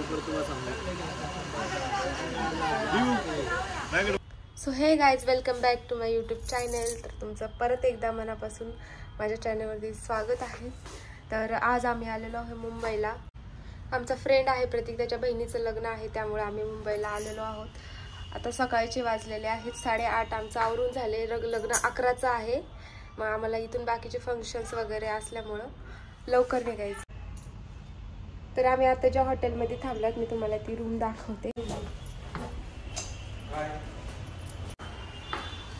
So hey guys, welcome back to my YouTube channel. तर तुमचं परत एकदा मनापासून माझ्या चॅनलवरती स्वागत आहे. तर आज आम्ही आलेलो आहे मुंबईला. आमचा फ्रेंड आहे प्रतीक, त्याच्या बहिणीचं लग्न आहे, त्यामुळे आम्ही मुंबईला आलेलो आहोत. आता सकाळचे वाजलेले आहेत 8:30. आमचं आवरून झाले. लग्न 11चं आहे. मग आम्हाला इथून बाकीचे फंक्शन्स वगैरे असल्यामुळं लवकर निघायचं. तर आम्ही आता ज्या हॉटेलमध्ये थांबलात, मी तुम्हाला ती रूम दाखवते.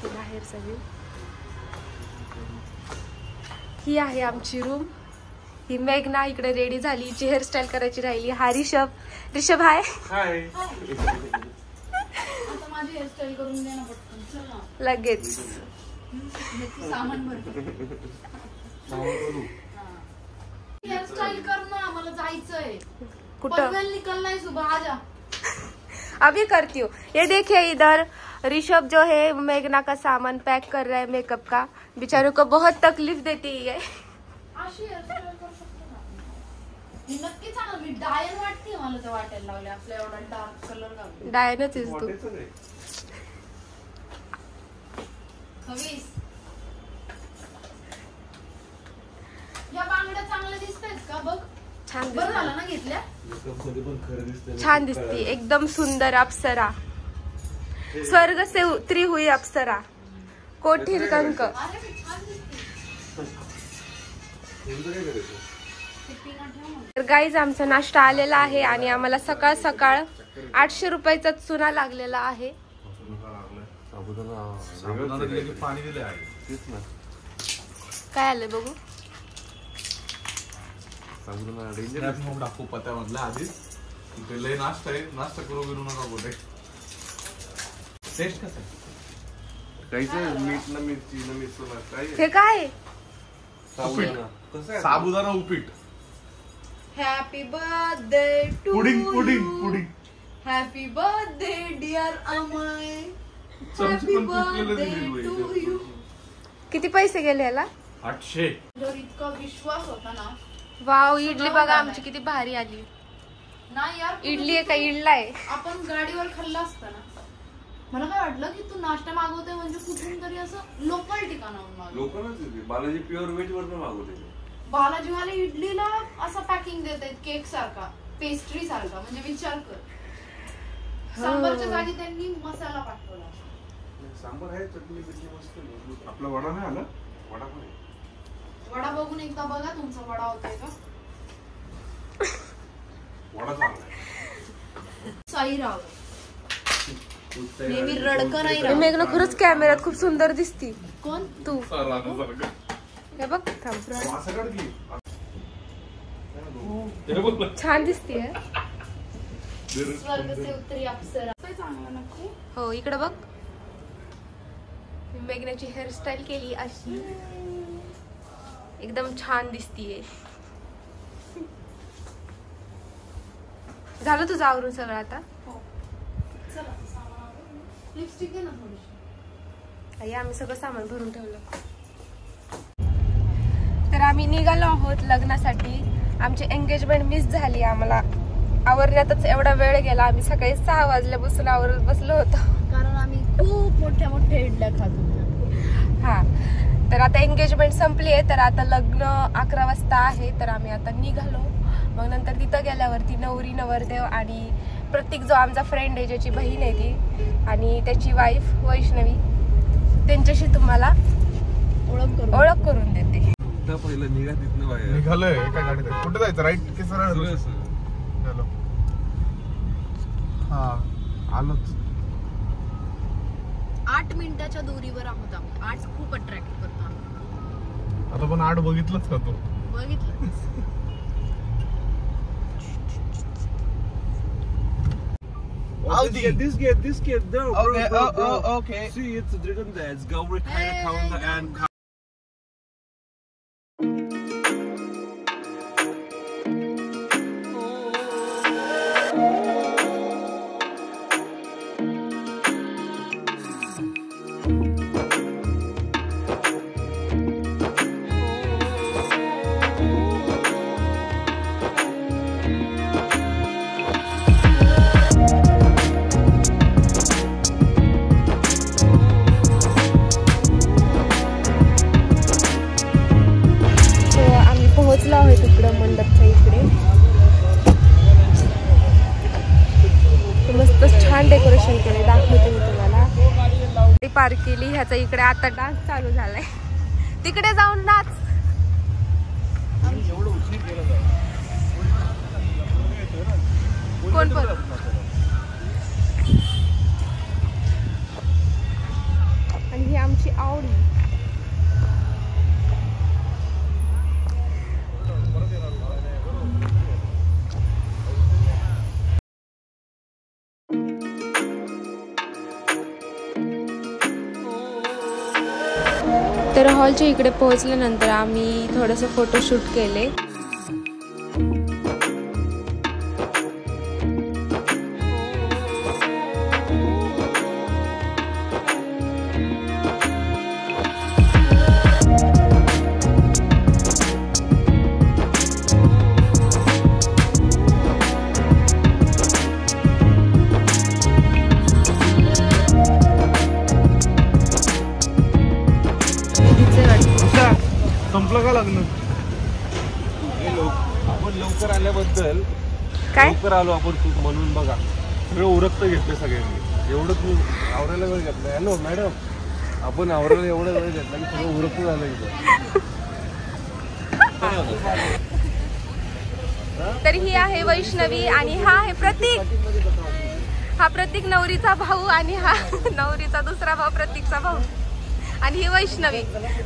बाहेरचा व्ह्यू. ही आहे आमची रूम. ही मेघना इकडे रेडी झाली, हिची हेअरस्टाईल करायची राहिली. हा ऋषभ. ऋषभ हाय. माझी हेअरस्टाईल करून दे ना पटकन. लगेच सामान हेअरस्टाईल कर ना, मला जायचंय. कुठं निकलना है सुबह, आजा. अभी करती हूँ. ये देखिए इधर ऋषभ जो है मेघना का सामान पैक कर रहा है, मेकअप का. बेचारों को बहुत तकलीफ देती है. अशी हेअरस्टाईल करू शकतो ना ही. नक्कीच ना, मी डायन वाटते मला. ते वाटायला लागले आपल्या एवढा डार्क कलर घालून. डायनच आहेस तू. खवीस या बांगड्या चांगल्या दिसतायत का बघ. छान बरं झालं ना घेतल्या. छान दिसती, एकदम सुंदर अप्सरा. स्वर्ग से उतरी हुई अप्सरा, कोठील कंक. अरे मी छान दिसते. तर गाईज, आमचा नाश्ता आलेला आहे आणि आम्हाला सकाळ सकाळ 800 रुपयाचा चुना लागलेला आहे. काय आलं बघू. टाकू पत्यामधला आधीच. तिथे लय नाश्ता आहे, नाश्ता करू बिरू नका बोटे. टेस्ट कसं आहे? मीठ ना मिरची ना मिरची काय. हे काय साबुदाणा उपीट. Happy birthday to pudding pudding pudding. Happy birthday dear Amay. चमची हॅपी पण तुटलेलं बर्थडे दिलेलं टू आहे. यू. किती पैसे गेले याला. 800. जर इतका विश्वास होता ना. वाव, इडली बघा आमची किती भारी आली. नाही यार, इडली आहे का इडला आहे. आपण गाडीवर खाल्ला असता ना. मला काय वाटलं की तू नाश्ता मागवते म्हणजे कुठून तरी असं लोकल ठिकाणाहून मागवते. लोकलच बालाजी प्युअर व्हेज वर मागवते. बालाजीवाले इडलीला असं पॅकिंग देत आहेत केक सारखा, पेस्ट्री सारखा. म्हणजे विचार कर, सांबारच्या जागी त्यांनी मसाला पाठवला. सांबार आहे, चटणी बिटणी मस्त. आपला वडा नाही आला. वडा पण आहे. वडा बघून एकदा बघा तुमचा वडा होतोय का. वडा चांगला. साईराव नेहमी रडकं नाही राहत. मेघना खरंच कॅमेऱ्यात खूप सुंदर दिसती. कोण तू. हे बघ, थांब. छान दिसतीये. स्वर्ग से उतरी अप्सरा. चांगला नको. हो, इकडे बघ. मेघनाची हेअरस्टाईल केली अशी, एकदम छान दिसतीये. झालं तुझं आवरून सगळं आता. लिपस्टिक आहे ना थोडीशी. आई, आम्ही सगळं सामान भरून ठेवलं. तर आम्ही निघालो आहोत लग्नासाठी. आमची एंगेजमेंट मिस झाली. आम्हाला आवरण्यातच एवढा वेळ गेला. आम्ही सकाळी 6 वाजल्यापासून आवरत बसलो होतो, कारण आम्ही खूप मोठ्या मोठ्या इडल्या खात होतो. हा. तर आता एंगेजमेंट संपली आहे. तर आता लग्न 11 वाजता आहे. तर आम्ही आता निघालो. मग नंतर तिथं गेल्यावरती नवरी नवरदेव आणि प्रतीक जो आमचा फ्रेंड आहे, ज्याची बहीण आहे ती, आणि त्याची वाईफ वैष्णवी, त्यांच्याशी तुम्हाला ओळख करून देते. पहिलं निघा तिथनं बाहेर निघालोय. एका गाडीत कुठे जायचं, राईट की सरळ. हॅलो, हा आलोच. 8 मिनिटाच्या दूरीवर आहोत आम्ही. 8 खूप अट्रॅक्ट करतो आम्ही. आता पण 8 बघितलंच का तू. बघितलं. This kid, no, bro. Okay. See, it's written there. It's Gauri Khairkhanda and. Decoration केले, दाखवते मी तुम्हाला. पार्क केली, ह्याचा इकडे आता डान्स चालू झालाय. तिकडे जाऊन नाच. कोण पण आणि ही आमची आवडी. तर हॉलच्या इकडे पोहोचल्यानंतर आम्ही थोडंसं फोटोशूट केले. संपलं का लग्न? आपण लवकर आल्याबद्दल काय लवकर आलो आपण तू म्हणून बघा सगळं उरकतं घेतलं सगळ्यांनी. एवढं तू आवरायला वेळ घेतला. हॅलो मॅडम, आपण आवरायला एवढा वेळ घेतला की सगळं उरकतं झालं इथं. तर ही आहे वैष्णवी आणि हा आहे प्रतीक. हा प्रतीक नवरीचा भाऊ आणि हा नवरीचा दुसरा भाऊ, प्रतीकचा भाऊ. आणि ही वैष्णवी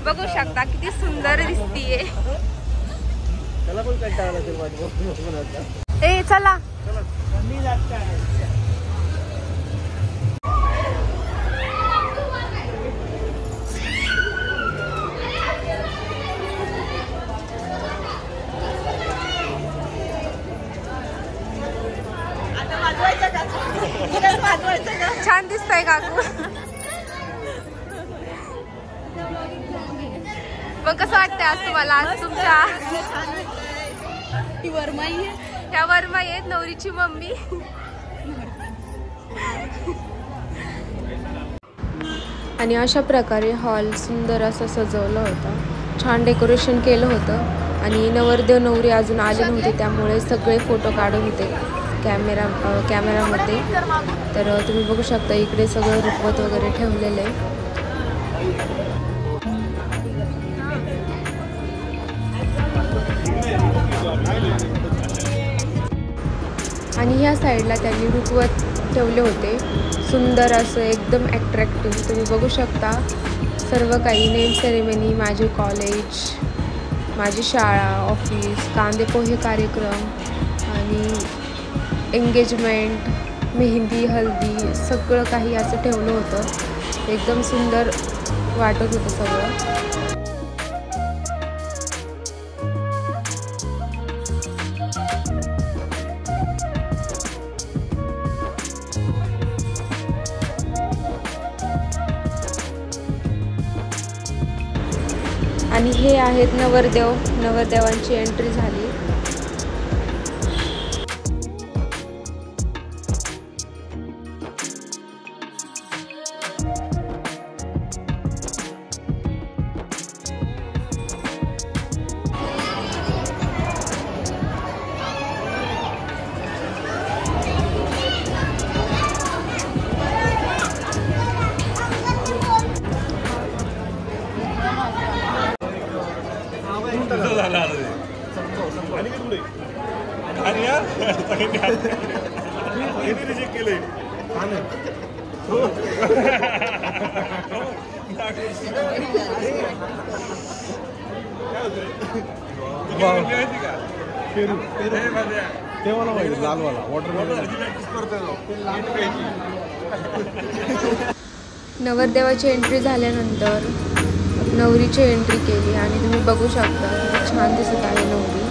बघू शकता किती सुंदर दिसतीये. ए चला छान दिसतंय काकू. मग कसं वाटतंय आज तुम्हाला? आज तुमच्या ह्या वरमाई आहेत, नवरीची मम्मी. आणि अशा प्रकारे हॉल सुंदर असं सजवलं होतं, छान डेकोरेशन केलं होतं. आणि नवरदेव नवरी अजून आले नव्हते त्यामुळे सगळे फोटो काढत होते कॅमेरामध्ये. तर तुम्ही बघू शकता इकडे सगळं रुखवत वगैरे ठेवलेलं आहे. आणि ह्या साईडला त्यांनी रुखवत ठेवले होते सुंदर असं एकदम ॲट्रॅक्टिव्ह. तुम्ही बघू शकता सर्व काही. नेम सेरेमनी, माझे कॉलेज, माझी शाळा, ऑफिस, कांदे पोहे कार्यक्रम आणि एंगेजमेंट, मेहंदी, हल्दी सगळं काही असं ठेवलं होतं. एकदम सुंदर वाटत होतं सगळं. आणि हे आहेत नवरदेव. नवरदेवांची एंट्री झाली. नवरदेवाची एंट्री झाल्यानंतर नवरीची एंट्री केली आणि तुम्ही बघू शकता किती छान दिसत आहे नवरी.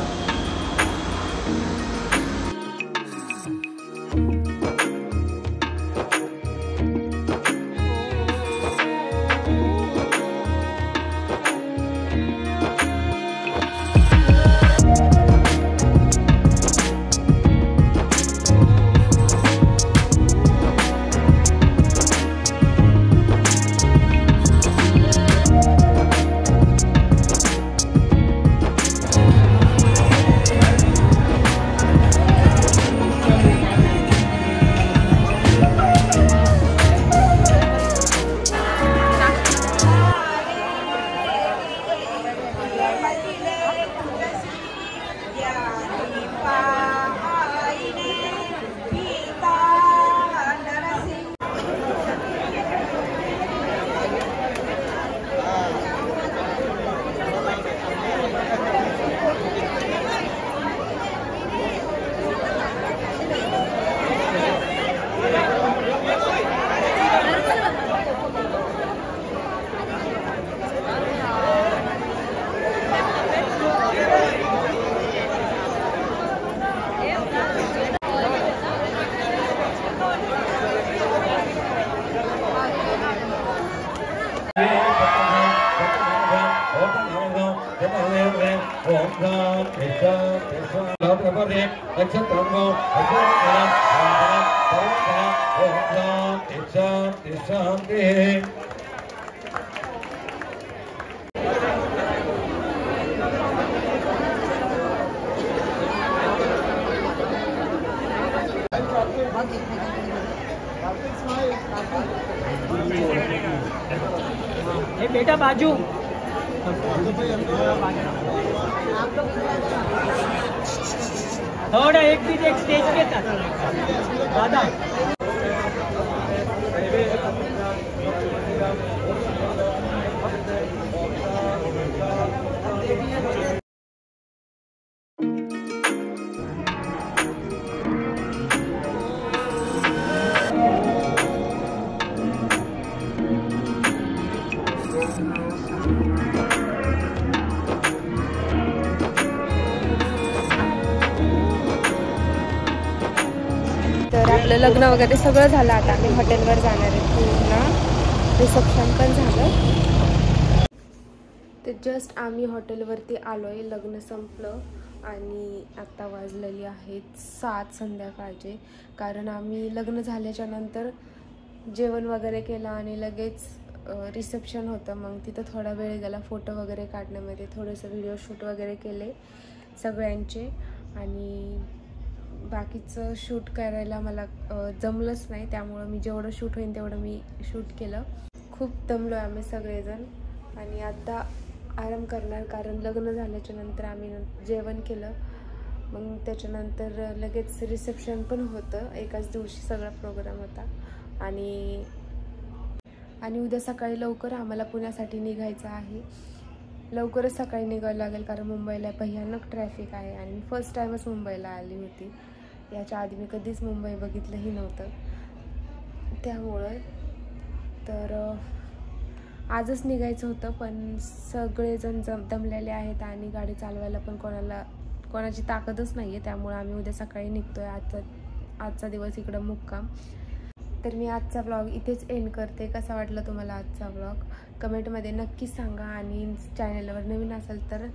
बेटा बाजू थोड़ा एक स्टेज के दादा तर आपलं लग्न वगैरे सगळं झालं. आता आम्ही हॉटेलवर जाणार आहे. पूर्ण रिसेप्शन पण झालं. तर जस्ट आम्ही हॉटेलवरती आलो आहे. लग्न संपलं आणि आत्ता वाजलेली आहेत 7 संध्याकाळचे. कारण आम्ही लग्न झाल्याच्या नंतर जेवण वगैरे केलं आणि लगेच रिसेप्शन होतं. मग तिथं थोडा वेळ गेला फोटो वगैरे काढण्यामध्ये. थोडंसं व्हिडिओ शूट वगैरे केले सगळ्यांचे आणि बाकीचं शूट करायला मला जमलंच नाही. त्यामुळं मी जेवढं शूट होईल तेवढं मी शूट केलं. खूप दमलो आहे आम्ही सगळेजण आणि आता आराम करणार. कारण लग्न झाल्याच्या नंतर आम्ही जेवण केलं. मग त्याच्यानंतर लगेच रिसेप्शन पण होतं. एकाच दिवशी सगळा प्रोग्राम होता आणि उद्या सकाळी लवकर आम्हाला पुण्यासाठी निघायचं आहे. लवकरच सकाळी निघायला लागेल कारण मुंबईला भयानक ट्रॅफिक आहे आणि मी फर्स्ट टाईमच मुंबईला आली होती. याच्या आधी मी कधीच मुंबई बघितलंही नव्हतं. त्यामुळं तर आजच निघायचं होतं पण सगळेजण दमलेले आहेत आणि गाडी चालवायला पण कोणाची ताकदच नाही आहे. त्यामुळं आम्ही उद्या सकाळी निघतो आहे. आजचा दिवस इकडं मुक्काम. तर मी आजचा ब्लॉग इथेच एंड करते. कसा वाटला तुम्हाला आजचा ब्लॉग कमेंटमध्ये नक्की सांगा आणि चॅनलवर नवीन असेल तर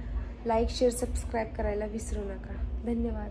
लाईक शेअर सबस्क्राईब करायला विसरू नका. धन्यवाद.